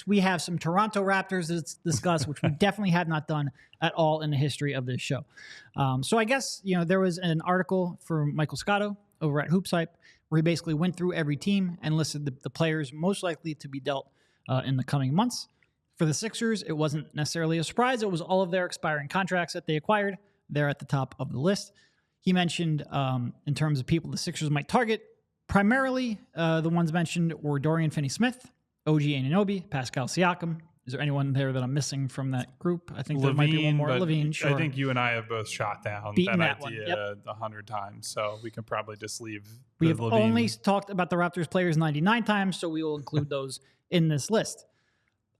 we have some Toronto Raptors to discuss, which we definitely have not done at all in the history of this show. So I guess, there was an article from Michael Scotto over at Hoops Hype where he basically went through every team and listed the players most likely to be dealt in the coming months. For the Sixers, it wasn't necessarily a surprise. It was all of their expiring contracts that they acquired. They're at the top of the list. He mentioned in terms of people the Sixers might target, primarily the ones mentioned were Dorian Finney-Smith, OG Anunoby, Pascal Siakam. Is there anyone there that I'm missing from that group? I think there might be one more. LaVine, sure. I think you and I have both shot down that idea 100 times, so we can probably just leave. We have LaVine. Only talked about the Raptors players 99 times, so we will include those in this list.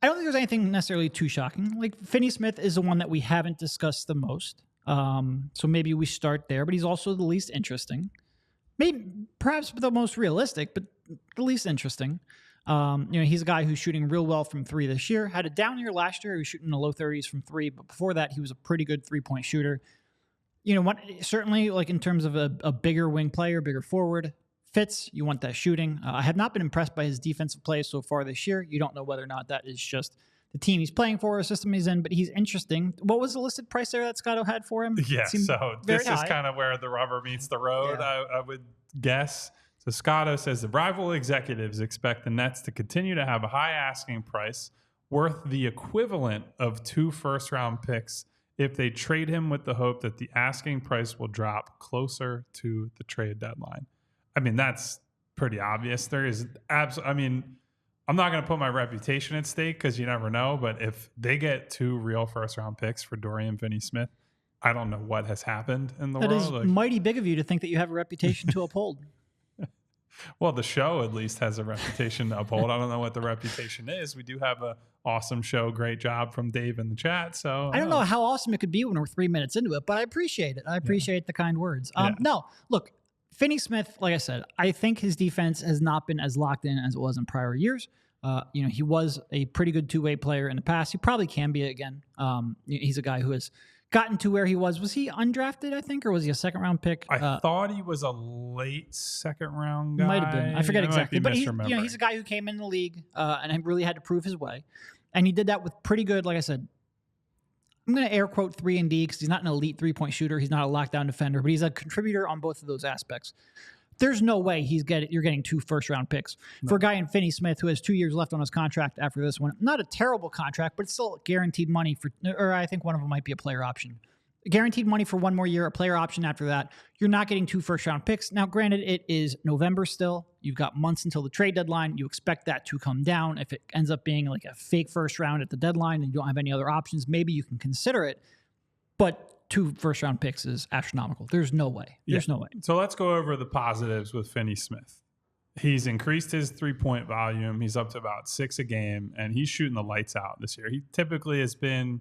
I don't think there's anything necessarily too shocking. Like Finney-Smith is the one that we haven't discussed the most, so maybe we start there. But he's also the least interesting, maybe perhaps the most realistic, but the least interesting. He's a guy who's shooting real well from three this year. Had a down year last year. He was shooting in the low 30s from three, but before that, he was a pretty good three-point shooter. Certainly, like in terms of a bigger wing player, bigger forward, fits. You want that shooting. I have not been impressed by his defensive play so far this year. You don't know whether or not that is just the team he's playing for, or system he's in, but he's interesting. What was the listed price there that Scotto had for him? Yeah, so this is kind of where the rubber meets the road, I would guess. So Scotto says the rival executives expect the Nets to continue to have a high asking price worth the equivalent of 2 first-round picks if they trade him with the hope that the asking price will drop closer to the trade deadline. I mean, that's pretty obvious. There is I'm not going to put my reputation at stake because you never know, but if they get 2 real first-round picks for Dorian Finney-Smith, I don't know what has happened in the world. That is mighty big of you to think that you have a reputation to uphold. Well, the show at least has a reputation to uphold. I don't know what the reputation is. We do have an awesome show. Great job from Dave in the chat. So I don't know how awesome it could be when we're 3 minutes into it, but I appreciate it. I appreciate the kind words. No, look, Finney-Smith, like I said, I think his defense has not been as locked in as it was in prior years. He was a pretty good two-way player in the past. He probably can be again. He's a guy who has gotten to where he was. Was he undrafted, I think, or was he a second-round pick? I thought he was a late second-round guy. Might have been. I forget exactly. But he's a guy who came in the league and really had to prove his way. And he did that with pretty good, like I said, I'm going to air quote 3-and-D because he's not an elite three-point shooter. He's not a lockdown defender, but he's a contributor on both of those aspects. There's no way you're getting 2 first-round picks. No. For a guy in Finney-Smith who has 2 years left on his contract after this one. Not a terrible contract, but it's still guaranteed money or I think one of them might be a player option. Guaranteed money for 1 more year, a player option after that. You're not getting 2 first-round picks. Now, granted, it is November still. You've got months until the trade deadline. You expect that to come down. If it ends up being like a fake first round at the deadline and you don't have any other options, maybe you can consider it. But 2 first-round picks is astronomical. There's no way. There's no way. So let's go over the positives with Finney-Smith. He's increased his three-point volume. He's up to about 6 a game, and he's shooting the lights out this year. He typically has been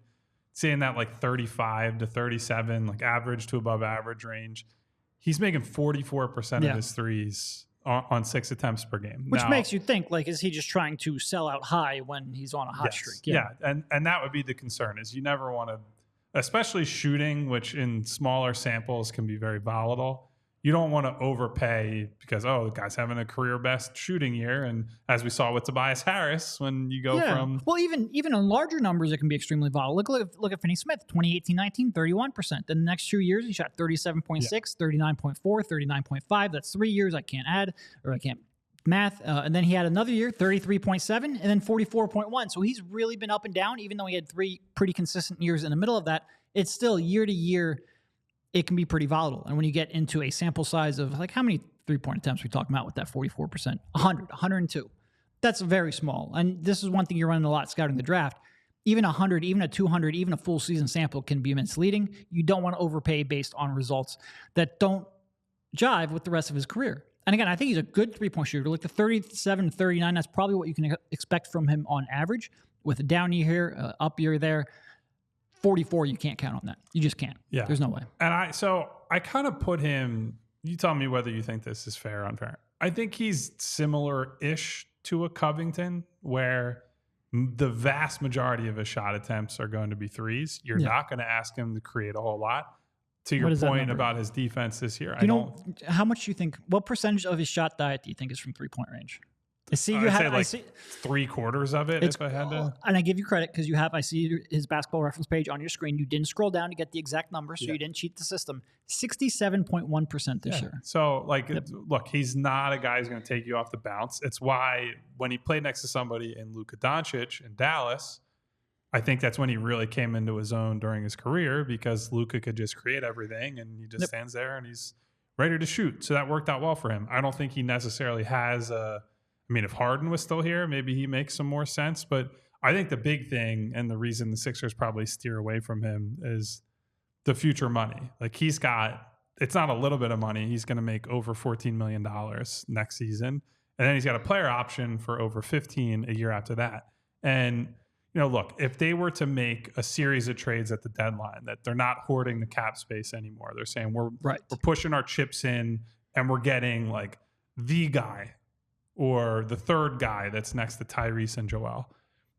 seeing that like 35 to 37, like average to above average range. He's making 44% of his threes on 6 attempts per game. Which makes you think, like, is he just trying to sell out high when he's on a hot streak? Yeah, and that would be the concern, is you never want to, especially shooting, which in smaller samples can be very volatile. You don't want to overpay because, the guy's having a career best shooting year. And as we saw with Tobias Harris, when you go from... Well, even on larger numbers, it can be extremely volatile. Look at Finney-Smith, 2018-19, 31%. Then the next 2 years, he shot 37.6, 39.4, 39.5. That's 3 years I can't add, or I can't math. And then he had another year, 33.7, and then 44.1. So he's really been up and down, even though he had 3 pretty consistent years in the middle of that. It's still year to year, it can be pretty volatile. And when you get into a sample size of like how many three-point attempts we talking about with that 44%, 100, 102, that's very small. And this is one thing you're running a lot scouting the draft. Even 100, even a 200, even a full season sample can be misleading. You don't want to overpay based on results that don't jive with the rest of his career. And again, I think he's a good three-point shooter. Like the 37, 39, that's probably what you can expect from him on average. With a down year here, up year there, 44, you can't count on that. You just can't. Yeah. There's no way. And I kind of put him, you tell me whether you think this is fair or unfair. I think he's similar-ish to a Covington, where the vast majority of his shot attempts are going to be threes. You're not going to ask him to create a whole lot. To your point about his defense this year, how much do you think, what percentage of his shot diet do you think is from three-point range? I see you have. Like I see 3/4 of it. If I had to, and I give you credit because you have. I see his basketball reference page on your screen. You didn't scroll down to get the exact number, so you didn't cheat the system. 67.1% this year. So, like, look, he's not a guy who's going to take you off the bounce. It's why when he played next to somebody in Luka Doncic in Dallas, I think that's when he really came into his own during his career because Luka could just create everything and he just stands there and he's ready to shoot. So that worked out well for him. I don't think he necessarily has a. I mean, if Harden was still here, maybe he makes some more sense. But I think the big thing and the reason the Sixers probably steer away from him is the future money. Like he's got, it's not a little bit of money. He's going to make over $14 million next season. And then he's got a player option for over 15 a year after that. And, you know, look, if they were to make a series of trades at the deadline, that they're not hoarding the cap space anymore. They're saying we're pushing our chips in and we're getting like the guy or the third guy that's next to Tyrese and Joel,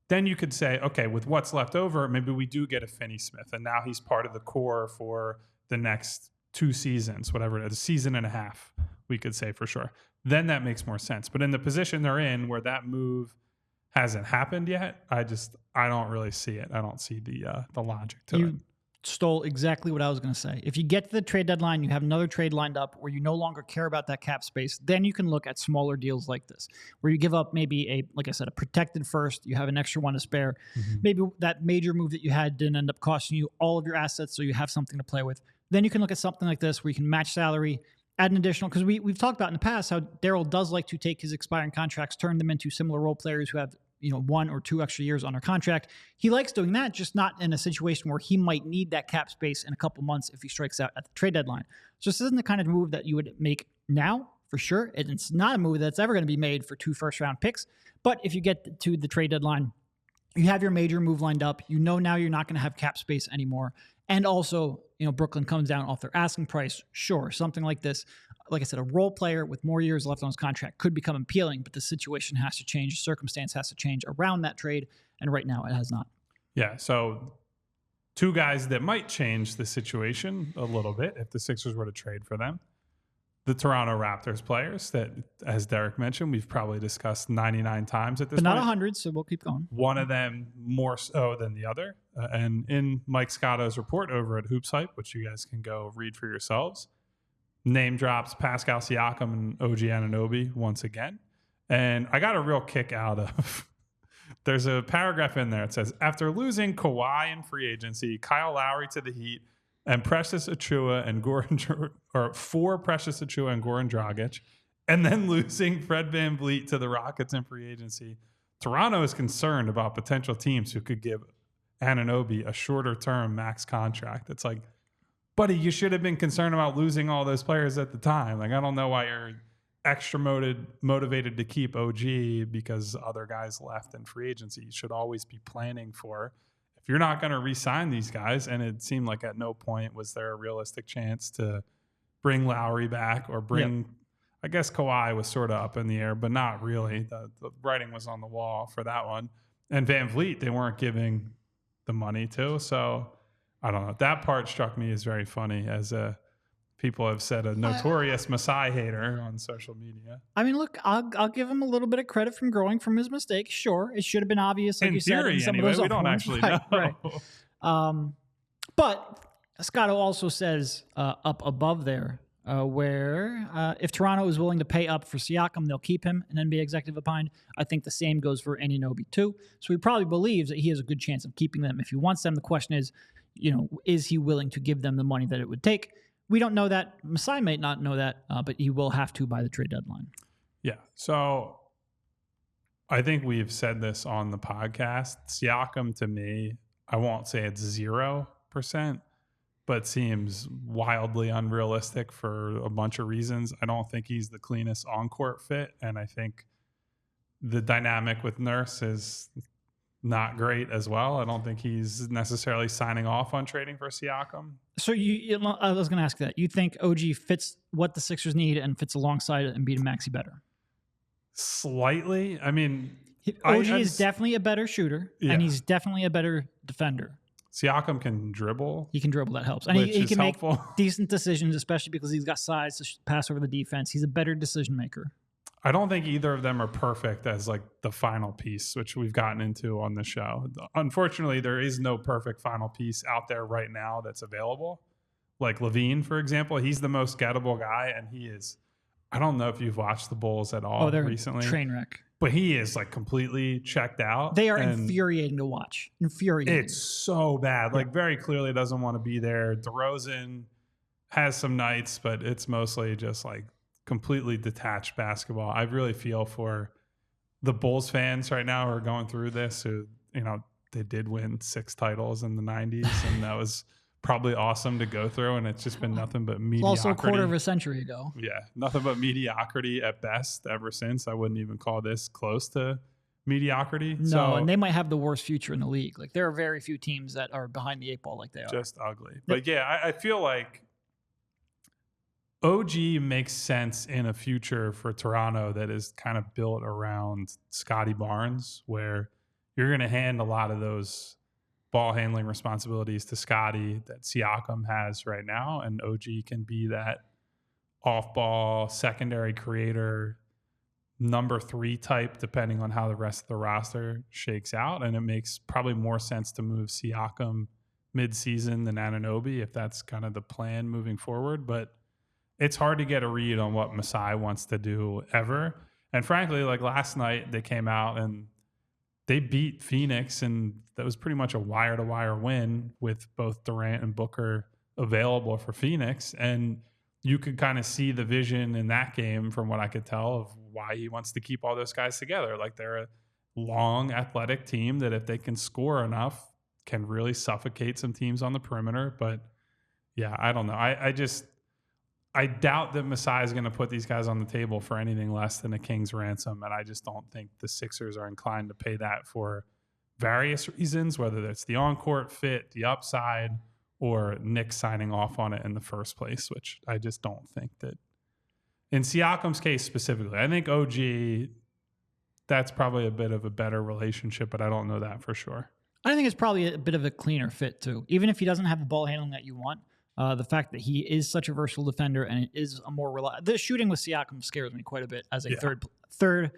then you could say, okay, with what's left over, maybe we do get a Finney-Smith, and now he's part of the core for the next 2 seasons, whatever it is, a season and a half, we could say for sure. Then that makes more sense. But in the position they're in where that move hasn't happened yet, I don't really see it. I don't see the logic to it. Stole exactly what I was going to say. If you get to the trade deadline, you have another trade lined up where you no longer care about that cap space, then you can look at smaller deals like this, where you give up maybe like I said, a protected first, you have an extra one to spare. Maybe that major move that you had didn't end up costing you all of your assets, so you have something to play with. Then you can look at something like this where you can match salary, add an additional, because we've talked about in the past how Daryl does like to take his expiring contracts, turn them into similar role players who have 1 or 2 extra years on their contract. He likes doing that, just not in a situation where he might need that cap space in a couple months if he strikes out at the trade deadline. So this isn't the kind of move that you would make now, for sure. It's not a move that's ever going to be made for 2 first-round picks. But if you get to the trade deadline, you have your major move lined up. Now you're not going to have cap space anymore. And also, Brooklyn comes down off their asking price. Sure, something like this. Like I said, a role player with more years left on his contract could become appealing, but the situation has to change. The circumstance has to change around that trade, and right now it has not. Yeah, so 2 guys that might change the situation a little bit if the Sixers were to trade for them. The Toronto Raptors players that, as Derek mentioned, we've probably discussed 99 times at this point. But not 100, so we'll keep going. One of them more so than the other. And in Mike Scotto's report over at Hoops Hype, which you guys can go read for yourselves, name drops Pascal Siakam and OG Anunoby once again. And I got a real kick out of, there's a paragraph in there. It says, after losing Kawhi in free agency, Kyle Lowry to the Heat, and Precious Achiuwa and for Precious Achiuwa and Goran Dragic, and then losing Fred VanVleet to the Rockets in free agency, Toronto is concerned about potential teams who could give Anunoby a shorter term max contract. It's like, buddy, you should have been concerned about losing all those players at the time. Like, I don't know why you're extra motivated to keep OG because other guys left in free agency. You should always be planning for, if you're not going to re-sign these guys, and it seemed like at no point was there a realistic chance to bring Lowry back or bring, I guess Kawhi was sort of up in the air, but not really. The writing was on the wall for that one. And VanVleet, they weren't giving the money to, so I don't know. That part struck me as very funny, as people have said, a notorious Masai hater on social media. I mean, look, I'll give him a little bit of credit from growing from his mistakes. Sure, it should have been obvious, like in you theory, said. In anyway, we don't actually know. Right. But Scotto also says up above there, where if Toronto is willing to pay up for Siakam, they'll keep him, an NBA executive opined. I think the same goes for Anunoby too. So he probably believes that he has a good chance of keeping them. If he wants them, the question is, is he willing to give them the money that it would take? We don't know that. Masai might not know that, but he will have to by the trade deadline. Yeah. So I think we've said this on the podcast. Siakam, to me, I won't say it's 0%, but seems wildly unrealistic for a bunch of reasons. I don't think he's the cleanest on-court fit, and I think the dynamic with Nurse is not great as well. I don't think he's necessarily signing off on trading for Siakam. So I was going to ask that. You think OG fits what the Sixers need and fits alongside Embiid and Maxey better? Slightly. I mean, OG is definitely a better shooter, and he's definitely a better defender. Siakam can dribble. He can dribble. That helps. And he can make decent decisions, especially because he's got size to pass over the defense. He's a better decision maker. I don't think either of them are perfect as like the final piece, which we've gotten into on the show. Unfortunately, there is no perfect final piece out there right now that's available. Like LaVine, for example, he's the most gettable guy, and he is. I don't know if you've watched the Bulls at all recently. Train wreck. But he is like completely checked out. They are infuriating to watch. Infuriating. It's so bad. Like very clearly doesn't want to be there. DeRozan has some nights, but it's mostly just like completely detached basketball. I really feel for the Bulls fans right now who are going through this, who, you know, they did win 6 titles in the 90s, and that was probably awesome to go through, and it's just been nothing but mediocrity. Also a quarter of a century ago. Yeah, nothing but mediocrity at best ever since. I wouldn't even call this close to mediocrity. No, and they might have the worst future in the league. Like, there are very few teams that are behind the 8 ball like they are. Just ugly. But yeah, I feel like OG makes sense in a future for Toronto that is kind of built around Scotty Barnes, where you're going to hand a lot of those ball handling responsibilities to Scotty that Siakam has right now, and OG can be that off-ball secondary creator, number 3 type, depending on how the rest of the roster shakes out. And it makes probably more sense to move Siakam mid-season than Anunoby if that's kind of the plan moving forward. But it's hard to get a read on what Masai wants to do ever. And frankly, like last night, they came out and they beat Phoenix, and that was pretty much a wire-to-wire win with both Durant and Booker available for Phoenix. And you could kind of see the vision in that game, from what I could tell, of why he wants to keep all those guys together. Like, they're a long, athletic team that if they can score enough, can really suffocate some teams on the perimeter. But, yeah, I don't know. I doubt that Masai is going to put these guys on the table for anything less than a king's ransom, and I just don't think the Sixers are inclined to pay that for various reasons, whether that's the on-court fit, the upside, or Nick signing off on it in the first place, which I just don't think that. In Siakam's case specifically, I think OG, that's probably a bit of a better relationship, but I don't know that for sure. I think it's probably a bit of a cleaner fit, too. Even if he doesn't have the ball handling that you want, the fact that he is such a versatile defender and it is a more reliable. The shooting with Siakam scares me quite a bit as a third,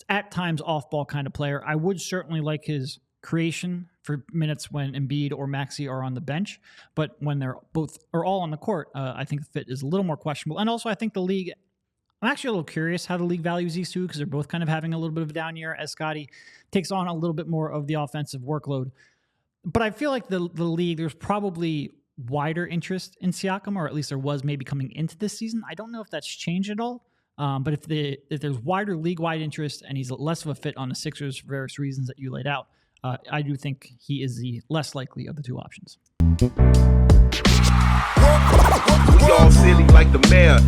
at times off-ball kind of player. I would certainly like his creation for minutes when Embiid or Maxey are on the bench, but when they're both or all on the court, I think the fit is a little more questionable. And also, I think the league. I'm actually a little curious how the league values these two, because they're both kind of having a little bit of a down year as Scotty takes on a little bit more of the offensive workload. But I feel like the league, there's probably wider interest in Siakam, or at least there was maybe coming into this season. I don't know if that's changed at all. But if there's wider league-wide interest and he's less of a fit on the Sixers for various reasons that you laid out, I do think he is the less likely of the two options. We all silly like the mayor.